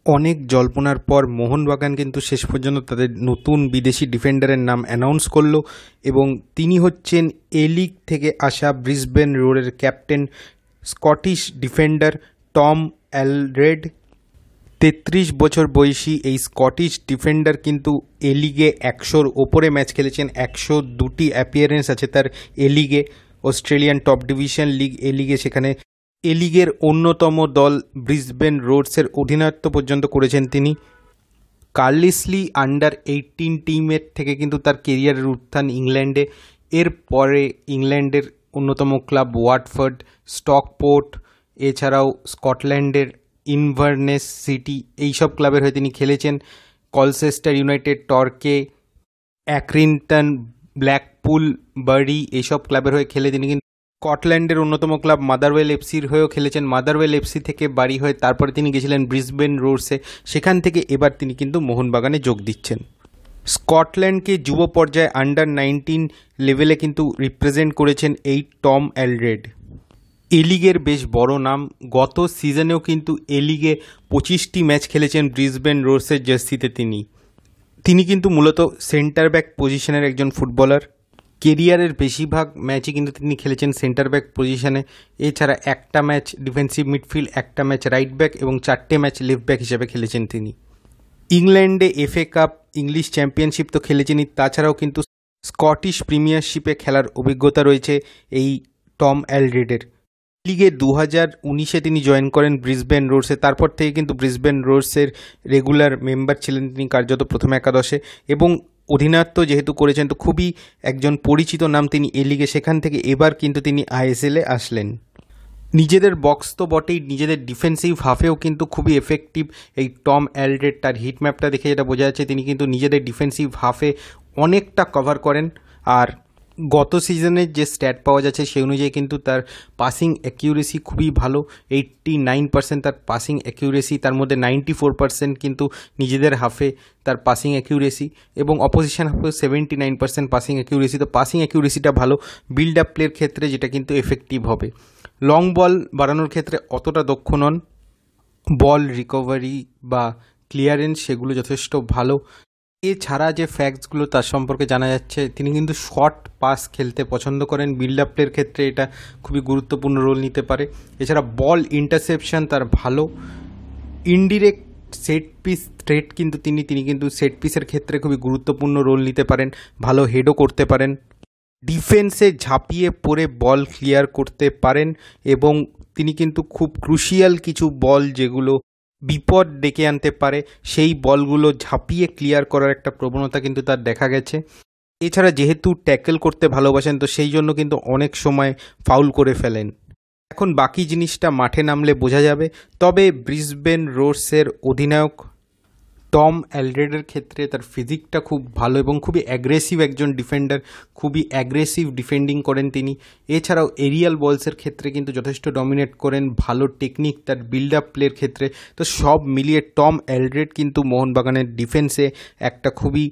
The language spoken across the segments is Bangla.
অনেক জল্পনার পর মোহনবাগান কিন্তু শেষ পর্যন্ত তাদের নতুন বিদেশি ডিফেন্ডারের নাম অ্যানাউন্স করলো এবং তিনি হচ্ছেন এ লিগ থেকে আসা ব্রিসবেন রোডের captain Scottish defender Tom Aldred. ৩৩ বছর বয়সী এই স্কটিশ ডিফেন্ডার কিন্তু এ লিগে ১০০-র ওপরে ম্যাচ খেলেছেন। ১০২টি অ্যাপিয়ারেন্স আছে তার এ লিগে, অস্ট্রেলিয়ান টপ ডিভিশন লিগ এ লিগে। সেখানে এ লিগের অন্যতম দল ব্রিসবেন রোডসের অধিনায়ত্ব পর্যন্ত করেছেন তিনি। কার্লিসলি আন্ডার-18 টিমের থেকে কিন্তু তার কেরিয়ারের উত্থান ইংল্যান্ডে। এরপরে ইংল্যান্ডের অন্যতম ক্লাব ওয়াটফোর্ড, স্টকপোর্ট, এছাড়াও স্কটল্যান্ডের ইনভারনেস সিটি, এইসব ক্লাবের হয়ে তিনি খেলেছেন। কলচেস্টার ইউনাইটেড, টর্কে, অ্যাক্রিংটন, ব্ল্যাকপুল, বারি, এইসব ক্লাবের হয়ে খেলে তিনি কিন্তু স্কটল্যান্ডের অন্যতম ক্লাব মাদারওয়েল এফসির হয়েও খেলেছেন। মাদারওয়েল এফসি থেকে বারি হয়ে তারপরে তিনি গেছিলেন ব্রিসবেন রোডসে, সেখান থেকে এবার তিনি কিন্তু মোহনবাগানে যোগ দিচ্ছেন। স্কটল্যান্ডকে যুব পর্যায়ে আন্ডার-19 লেভেলে কিন্তু রিপ্রেজেন্ট করেছেন এই টম অ্যালড্রেড। এ লিগের বেশ বড় নাম। গত সিজনেও কিন্তু এ লিগে 25টি ম্যাচ খেলেছেন ব্রিসবেন রোডসের জার্সিতে। তিনি কিন্তু মূলত সেন্টার ব্যাক পজিশনের একজন ফুটবলার। কেরিয়ারের বেশিরভাগ ম্যাচই কিন্তু তিনি খেলেছেন সেন্টার ব্যাক পজিশনে। এছাড়া একটা ম্যাচ ডিফেন্সিভ মিডফিল্ড, একটা ম্যাচ রাইট ব্যাক এবং 4টে ম্যাচ লেফট ব্যাক হিসেবে খেলেছেন তিনি। ইংল্যান্ডে FA কাপ, ইংলিশ চ্যাম্পিয়নশিপ তো খেলেছেনই, তাছাড়াও কিন্তু স্কটিশ প্রিমিয়ারশিপে খেলার অভিজ্ঞতা রয়েছে এই টম অ্যালড্রেডের। লিগে 2019-এ তিনি জয়েন করেন ব্রিসবেন রোডসে। তারপর থেকে কিন্তু ব্রিসবেন রোডসের রেগুলার মেম্বার ছিলেন তিনি কার্যত প্রথম একাদশে, এবং অধিনায়ত্ব যেহেতু করেছেন তো খুবই একজন পরিচিত নাম তিনি এ লিগে। সেখান থেকে এবার কিন্তু তিনি ISL-এ আসলেন। নিজেদের বক্স তো বটেই, নিজেদের ডিফেন্সিভ হাফেও কিন্তু খুবই এফেক্টিভ এই টম অ্যালড্রেড। তার হিট ম্যাপটা দেখে যেটা বোঝা যাচ্ছে তিনি কিন্তু নিজেদের ডিফেন্সিভ হাফে অনেকটা কভার করেন। আর গত সিজনের যে স্ট্যাট পাওয়া যাচ্ছে সেই অনুযায়ী কিন্তু তার পাসিং অ্যাকিউরেসি খুবই ভালো। 89% তার পাসিং অ্যাকিউরেসি, তার মধ্যে 94% কিন্তু নিজেদের হাফে তার পাসিং অ্যাকিউরেসি, এবং অপোজিশন হাফে 79% পাসিং অ্যাকিউরেসি। তো পাসিং অ্যাকিউরেসিটা ভালো, বিল্ড আপ প্লের ক্ষেত্রে যেটা কিন্তু এফেক্টিভ হবে। লং বল বাড়ানোর ক্ষেত্রে অতটা দক্ষ নন, বল রিকভারি বা ক্লিয়ারেন্স সেগুলো যথেষ্ট ভালো। এছাড়া যে ফ্যাক্টসগুলো তার সম্পর্কে জানা যাচ্ছে, তিনি কিন্তু শর্ট পাস খেলতে পছন্দ করেন। বিল্ড আপ প্লের ক্ষেত্রে এটা খুবই গুরুত্বপূর্ণ রোল নিতে পারে। এছাড়া বল ইন্টারসেপশন তার ভালো। ইনডিরেক্ট সেট পিস থ্রেট কিন্তু তিনি কিন্তু সেট পিসের ক্ষেত্রে খুবই গুরুত্বপূর্ণ রোল নিতে পারেন, ভালো হেডও করতে পারেন। ডিফেন্সে ঝাঁপিয়ে পড়ে বল ক্লিয়ার করতে পারেন, এবং তিনি কিন্তু খুব ক্রুশিয়াল কিছু বল যেগুলো বিপদ ডেকে আনতে পারে সেই বলগুলো ঝাঁপিয়ে ক্লিয়ার করার একটা প্রবণতা কিন্তু তার দেখা গেছে। এছাড়া যেহেতু ট্যাকেল করতে ভালোবাসেন তো সেই জন্য কিন্তু অনেক সময় ফাউল করে ফেলেন। এখন বাকি জিনিসটা মাঠে নামলে বোঝা যাবে। তবে ব্রিসবেন রোডসের অধিনায়ক টম অ্যালড্রেডের ক্ষেত্রে তার ফিজিকটা খুব ভালো এবং খুবই অ্যাগ্রেসিভ একজন ডিফেন্ডার, খুবই অ্যাগ্রেসিভ ডিফেন্ডিং করেন তিনি। এছাড়াও এরিয়াল বলসের ক্ষেত্রে কিন্তু যথেষ্ট ডমিনেট করেন, ভালো টেকনিক তার বিল্ড আপ প্লের ক্ষেত্রে। তো সব মিলিয়ে টম অ্যালড্রেড কিন্তু মোহনবাগানের ডিফেন্সে একটা খুবই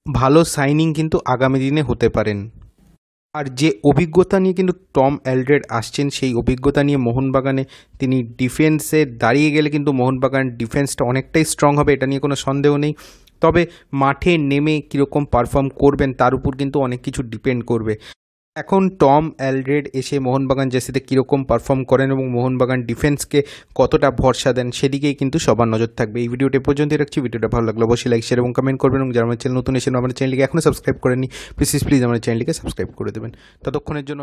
ভালো সাইনিং কিন্তু আগামী দিনে হতে পারেন। আর যে অভিজ্ঞতা নিয়ে কিন্তু টম অ্যালড্রেড আসছেন, সেই অভিজ্ঞতা নিয়ে মোহনবাগানে তিনি ডিফেন্সে দাঁড়িয়ে গেলে কিন্তু মোহনবাগান ডিফেন্সটা অনেকটাই স্ট্রং হবে, এটা নিয়ে কোনো সন্দেহ নেই। তবে মাঠে নেমে কীরকম পারফর্ম করবেন তার উপর কিন্তু অনেক কিছু ডিপেন্ড করবে। এখন টম অ্যালড্রেড এসে মোহনবাগান জার্সিতে কীরকম পারফর্ম করেন এবং মোহনবাগান ডিফেন্সকে কতটা ভরসা দেন সেদিকেই কিন্তু সবার নজর থাকবে। এই ভিডিওটা পর্যন্তই রাখছি। ভিডিওটা ভালো লাগলে অবশ্যই লাইক, শেয়ার এবং কমেন্ট করবেন, এবং যারা আমার চ্যানেল নতুন এসে আমাদের চ্যানেলকে এখনও সাবস্ক্রাইব করেননি প্লিজ আমাদের চ্যানেলকে সাবস্ক্রাইব করে দেবেন। ততক্ষণের জন্য